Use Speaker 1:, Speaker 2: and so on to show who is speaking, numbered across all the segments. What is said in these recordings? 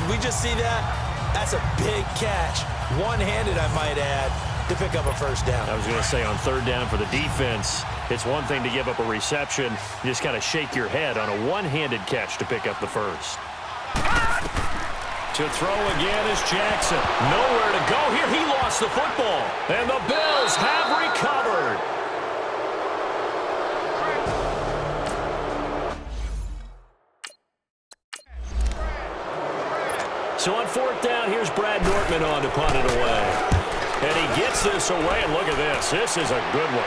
Speaker 1: Did we just see that? That's a big catch. One-handed, I might add, to pick up a first down.
Speaker 2: I was going to say on third down for the defense, it's one thing to give up a reception. You just got to shake your head on a one-handed catch to pick up the first. To throw again is Jackson. Nowhere to go here. He lost the football. And the Bills have recovered. So on fourth down, here's Brad Nortman on to punt it away. And he gets this away, and look at this. This is a good one.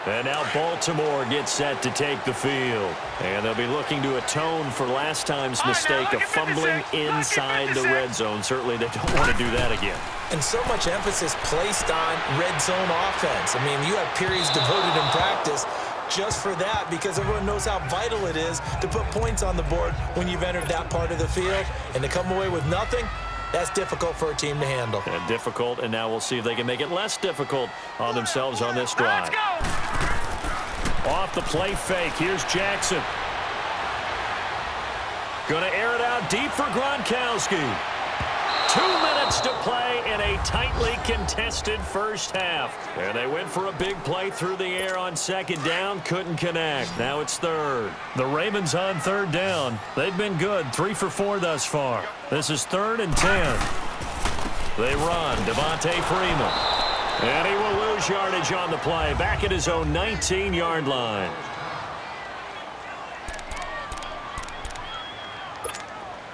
Speaker 2: And now Baltimore gets set to take the field. And they'll be looking to atone for last time's mistake of fumbling inside the red zone. Certainly they don't want to do that again.
Speaker 1: And so much emphasis placed on red zone offense. I mean, you have periods devoted in practice just for that because everyone knows how vital it is to put points on the board when you've entered that part of the field. And to come away with nothing, that's difficult for a team to handle.
Speaker 2: And difficult, and now we'll see if they can make it less difficult on themselves on this drive. Off the play fake, here's Jackson. Going to air it out deep for Gronkowski. 2 minutes to play in a tightly contested first half. And they went for a big play through the air on second down. Couldn't connect. Now it's third. The Ravens on third down. They've been good. 3 for 4 thus far. This is 3rd and 10. They run. Devontae Freeman. And he will lose yardage on the play. Back at his own 19-yard line.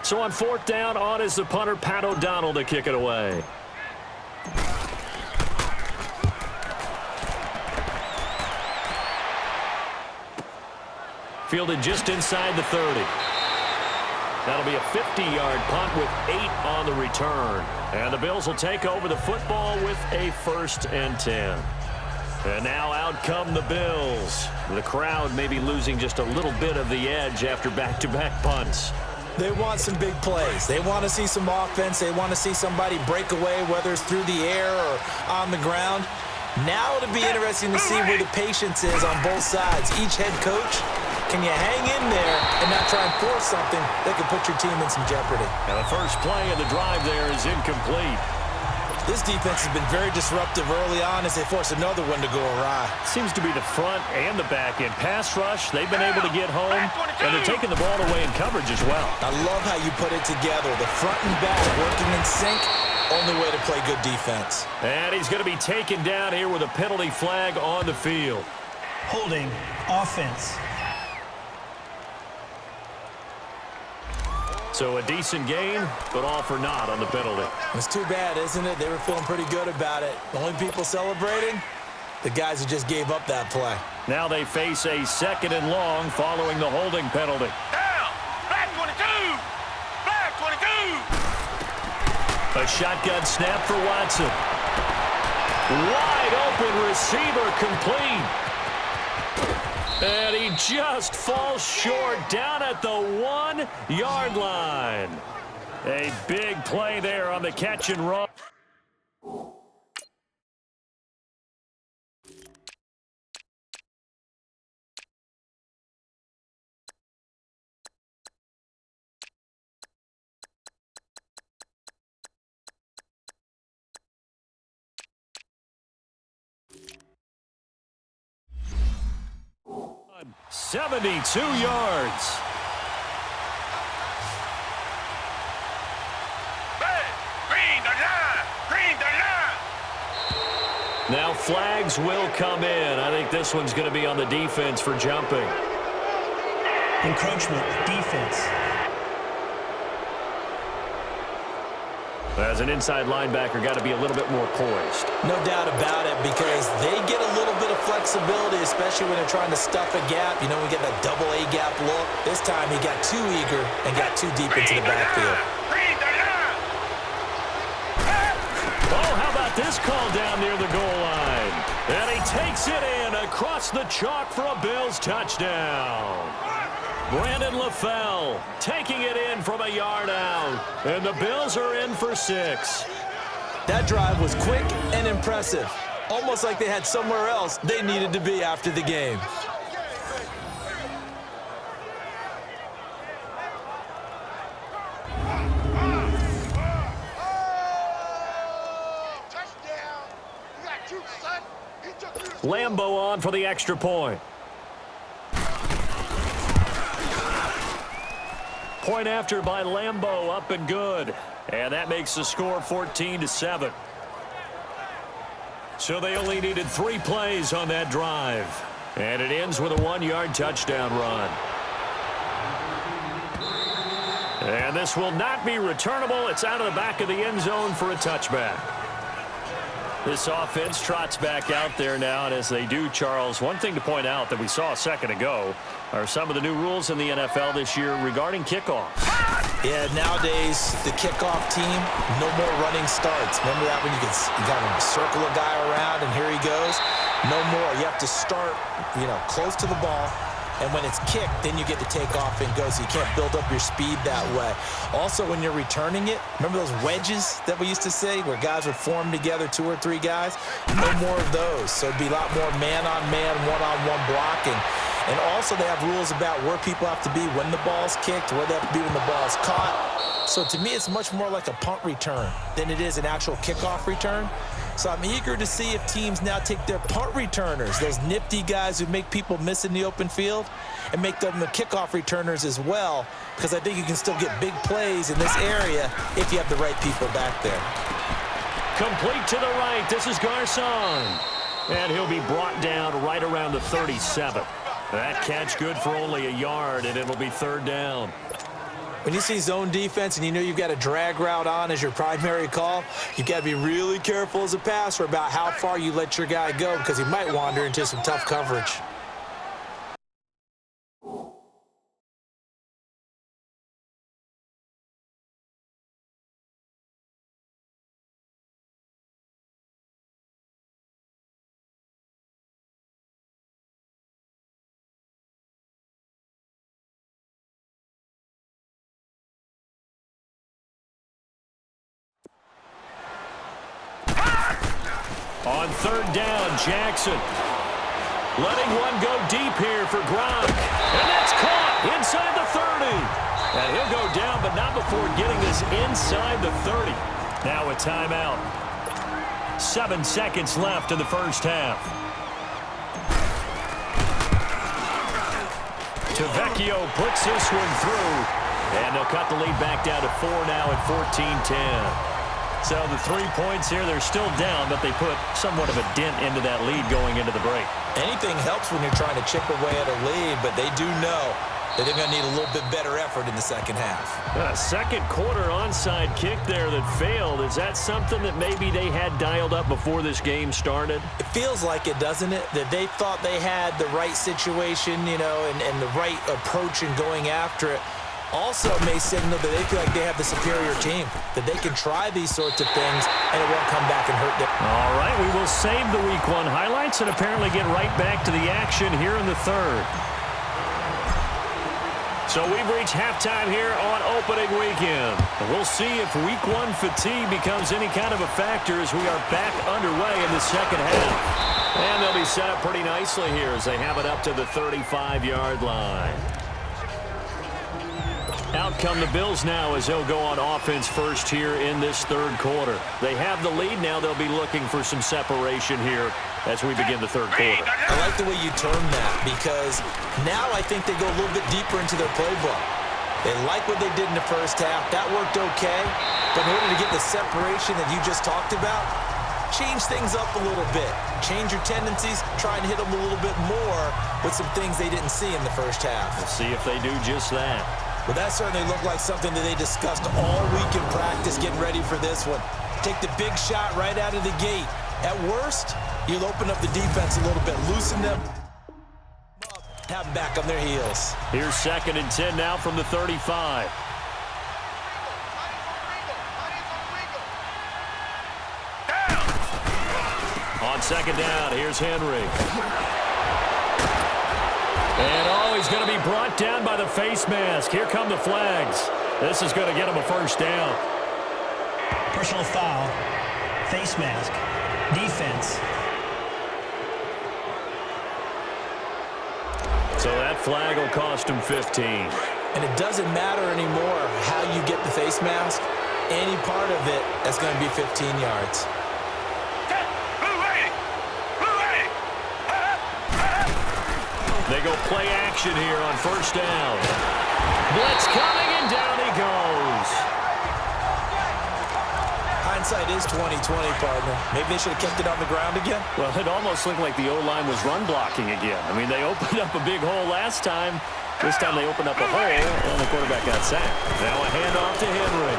Speaker 2: So on fourth down, on is the punter, Pat O'Donnell, to kick it away. Fielded just inside the 30. That'll be a 50-yard punt with 8 on the return. And the Bills will take over the football with a 1st and 10. And now out come the Bills. The crowd may be losing just a little bit of the edge after back-to-back punts.
Speaker 1: They want some big plays. They want to see some offense. They want to see somebody break away, whether it's through the air or on the ground. Now it'll be interesting to see where the patience is on both sides. Each head coach, can you hang in there and not try and force something that could put your team in some jeopardy?
Speaker 2: Now the first play of the drive there is incomplete.
Speaker 1: This defense has been very disruptive early on as they force another one to go awry.
Speaker 2: Seems to be the front and the back end. Pass rush, they've been able to get home, and they're taking the ball away in coverage as well.
Speaker 1: I love how you put it together. The front and back working in sync, only way to play good defense.
Speaker 2: And he's going to be taken down here with a penalty flag on the field.
Speaker 3: Holding offense.
Speaker 2: So a decent gain, but all for naught on the penalty.
Speaker 1: It's too bad, isn't it? They were feeling pretty good about it. The only people celebrating, the guys who just gave up that play.
Speaker 2: Now they face a 2nd and long following the holding penalty.
Speaker 4: Down! Flag 22! Flag 22!
Speaker 2: A shotgun snap for Watson. Wide open receiver complete. And he just falls short down at the 1-yard line. A big play there on the catch and run. On 72 yards. Now flags will come in. I think this one's going to be on the defense for jumping.
Speaker 3: Encroachment, defense.
Speaker 2: As an inside linebacker, got to be a little bit more poised.
Speaker 1: No doubt about it, because they get a little bit of flexibility, especially when they're trying to stuff a gap. You know, we get that double A gap look. This time he got too eager and got too deep into the backfield.
Speaker 2: Oh, how about this call down near the goal line? And he takes it in across the chalk for a Bills touchdown. Brandon LaFell taking it in from a yard out. And the Bills are in for 6.
Speaker 1: That drive was quick and impressive. almost like they had somewhere else they needed to be after the game.
Speaker 2: Lambo on for the extra point. Point after by Lambo, up and good. And that makes the score 14-7. So they only needed 3 plays on that drive. And it ends with a 1-yard touchdown run. And this will not be returnable. It's out of the back of the end zone for a touchback. This offense trots back out there now, and as they do, Charles, one thing to point out that we saw a second ago are some of the new rules in the NFL this year regarding kickoffs.
Speaker 1: Yeah, nowadays, the kickoff team, no more running starts. Remember that when you got to circle a guy around, and here he goes? No more. You have to start, close to the ball. And when it's kicked, then you get to take off and go, so you can't build up your speed that way. Also, when you're returning it, remember those wedges that we used to say where guys would form together, 2 or 3 guys? No more of those. So it'd be a lot more man-on-man, one-on-one blocking. And also they have rules about where people have to be when the ball's kicked, where they have to be when the ball's caught. So to me, it's much more like a punt return than it is an actual kickoff return. So I'm eager to see if teams now take their punt returners, those nifty guys who make people miss in the open field, and make them the kickoff returners as well, because I think you can still get big plays in this area if you have the right people back there.
Speaker 2: Complete to the right. This is Garcon. And he'll be brought down right around the 37. That catch good for only a yard, and it'll be 3rd down.
Speaker 1: When you see zone defense and you know you've got a drag route on as your primary call, you've got to be really careful as a passer about how far you let your guy go, because he might wander into some tough coverage.
Speaker 2: On 3rd down, Jackson. Letting one go deep here for Gronk. And that's caught inside the 30. And he'll go down, but not before getting this inside the 30. Now a timeout. 7 seconds left in the first half. Tavecchio puts this one through. And they'll cut the lead back down to 4 now at 14-10. So the 3 points here, they're still down, but they put somewhat of a dent into that lead going into the break.
Speaker 1: Anything helps when you're trying to chip away at a lead, but they do know that they're going to need a little bit better effort in the second half.
Speaker 2: Second quarter onside kick there that failed. Is that something that maybe they had dialed up before this game started?
Speaker 1: It feels like it, doesn't it? That they thought they had the right situation, and the right approach in going after it. Also may signal that they feel like they have the superior team, that they can try these sorts of things and it won't come back and hurt them.
Speaker 2: All right, we will save the Week 1 highlights and apparently get right back to the action here in the 3rd. So we've reached halftime here on opening weekend. We'll see if Week 1 fatigue becomes any kind of a factor as we are back underway in the second half. And they'll be set up pretty nicely here as they have it up to the 35-yard line. Out come the Bills now as they'll go on offense first here in this 3rd quarter. They have the lead now. They'll be looking for some separation here as we begin the 3rd quarter.
Speaker 1: I like the way you term that, because now I think they go a little bit deeper into their playbook. They like what they did in the first half. That worked okay. But in order to get the separation that you just talked about, change things up a little bit. Change your tendencies. Try and hit them a little bit more with some things they didn't see in the first half.
Speaker 2: Let's see if they do just that.
Speaker 1: Well, that certainly looked like something that they discussed all week in practice getting ready for this one. Take the big shot right out of the gate. At worst, you'll open up the defense a little bit, loosen them, have them back on their heels.
Speaker 2: Here's 2nd and 10 now from the 35. On 2nd down, here's Henry. And he's going to be brought down by the face mask. Here come the flags. This is going to get him a first down.
Speaker 3: Personal foul, face mask, defense,
Speaker 2: So that flag will cost him 15.
Speaker 1: And it doesn't matter anymore how you get the face mask. Any part of it is going to be 15 yards.
Speaker 2: They go play action here on first down. Blitz coming, and down he goes.
Speaker 1: Hindsight is 20/20, partner. Maybe they should have kept it on the ground again.
Speaker 2: Well, it almost looked like the O-line was run blocking again. I mean, they opened up a big hole last time. This time they opened up a hole, and the quarterback got sacked. Now a handoff to Henry.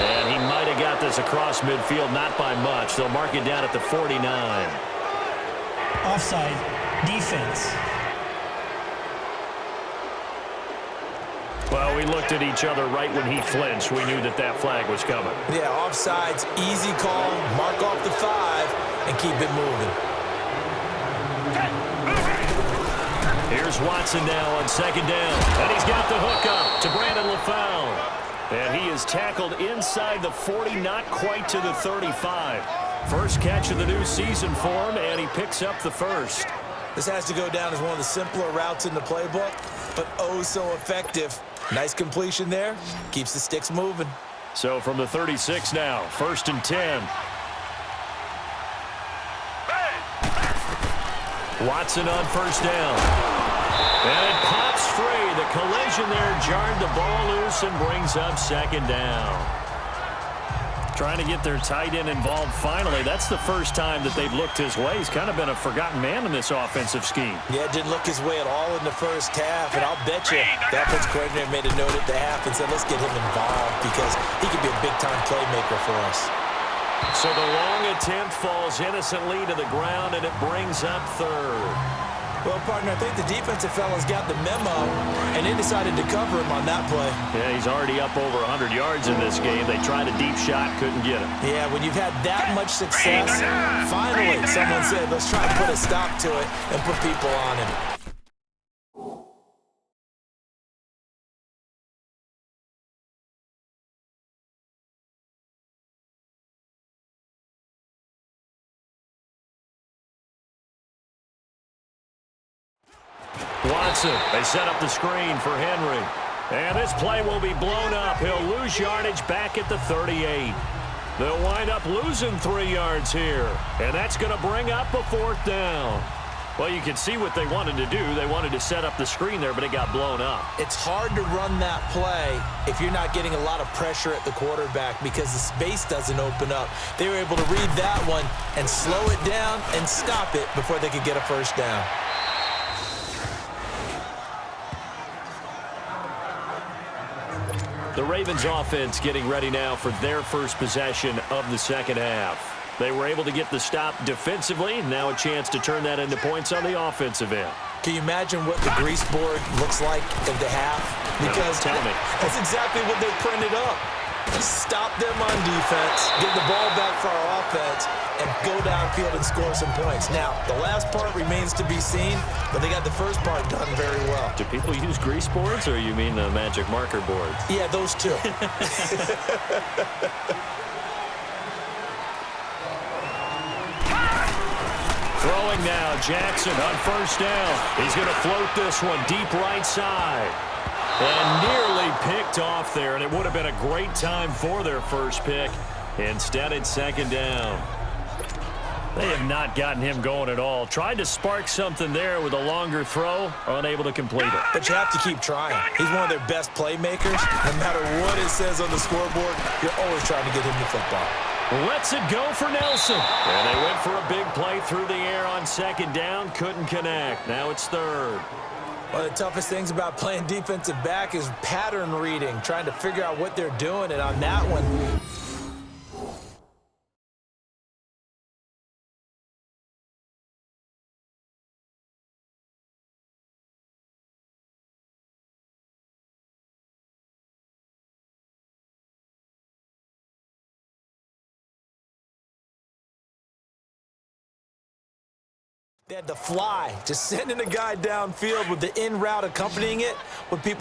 Speaker 2: And he might have got this across midfield, not by much. They'll mark it down at the 49.
Speaker 3: Offside. Defense.
Speaker 2: Well, we looked at each other right when he flinched. We knew that that flag was coming.
Speaker 1: Yeah, offsides, easy call, mark off the 5, and keep it moving.
Speaker 2: Here's Watson now on second down. And he's got the hook up to Brandon LaFound. And he is tackled inside the 40, not quite to the 35. First catch of the new season for him, and he picks up the first.
Speaker 1: This has to go down as one of the simpler routes in the playbook, but oh so effective. Nice completion there. Keeps the sticks moving.
Speaker 2: So from the 36 now, 1st and 10. Watson on first down. And it pops free. The collision there jarred the ball loose and brings up second down. Trying to get their tight end involved finally. That's the first time that they've looked his way. He's kind of been a forgotten man in this offensive scheme.
Speaker 1: Yeah, it didn't look his way at all in the first half, and I'll bet you the offensive coordinator made a note at the half and said, let's get him involved because he could be a big-time playmaker for us.
Speaker 2: So the long attempt falls innocently to the ground, and it brings up third.
Speaker 1: Well, partner, I think the defensive fellas got the memo, and they decided to cover him on that play.
Speaker 2: Yeah, he's already up over 100 yards in this game. They tried a deep shot, couldn't get him.
Speaker 1: Yeah, when you've had that much success, finally someone said, let's try to put a stop to it and put people on him.
Speaker 2: Watson, they set up the screen for Henry. And this play will be blown up. He'll lose yardage back at the 38. They'll wind up losing 3 yards here. And that's going to bring up a 4th down. Well, you can see what they wanted to do. They wanted to set up the screen there, but it got blown up.
Speaker 1: It's hard to run that play if you're not getting a lot of pressure at the quarterback because the space doesn't open up. They were able to read that one and slow it down and stop it before they could get a first down.
Speaker 2: The Ravens offense getting ready now for their first possession of the second half. They were able to get the stop defensively. Now a chance to turn that into points on the offensive end.
Speaker 1: Can you imagine what the grease board looks like at the half? Because
Speaker 2: tell me.
Speaker 1: That's exactly what they printed up. Stop them on defense, get the ball back for our offense, and go downfield and score some points. Now, the last part remains to be seen, but they got the first part done very well.
Speaker 2: Do people use grease boards, or you mean the magic marker boards?
Speaker 1: Yeah, those two.
Speaker 2: Throwing now, Jackson on first down. He's going to float this one deep right side. And nearly picked off there, and it would have been a great time for their first pick. Instead, it's second down. They have not gotten him going at all. Tried to spark something there with a longer throw, unable to complete it.
Speaker 1: But you have to keep trying. He's one of their best playmakers. No matter what it says on the scoreboard, you're always trying to get him the football.
Speaker 2: Lets it go for Nelson. And they went for a big play through the air on second down. Couldn't connect. Now it's third.
Speaker 1: One of the toughest things about playing defensive back is pattern reading, trying to figure out what they're doing. And on that one, they had the fly, just sending a guy downfield with the in route accompanying it. What people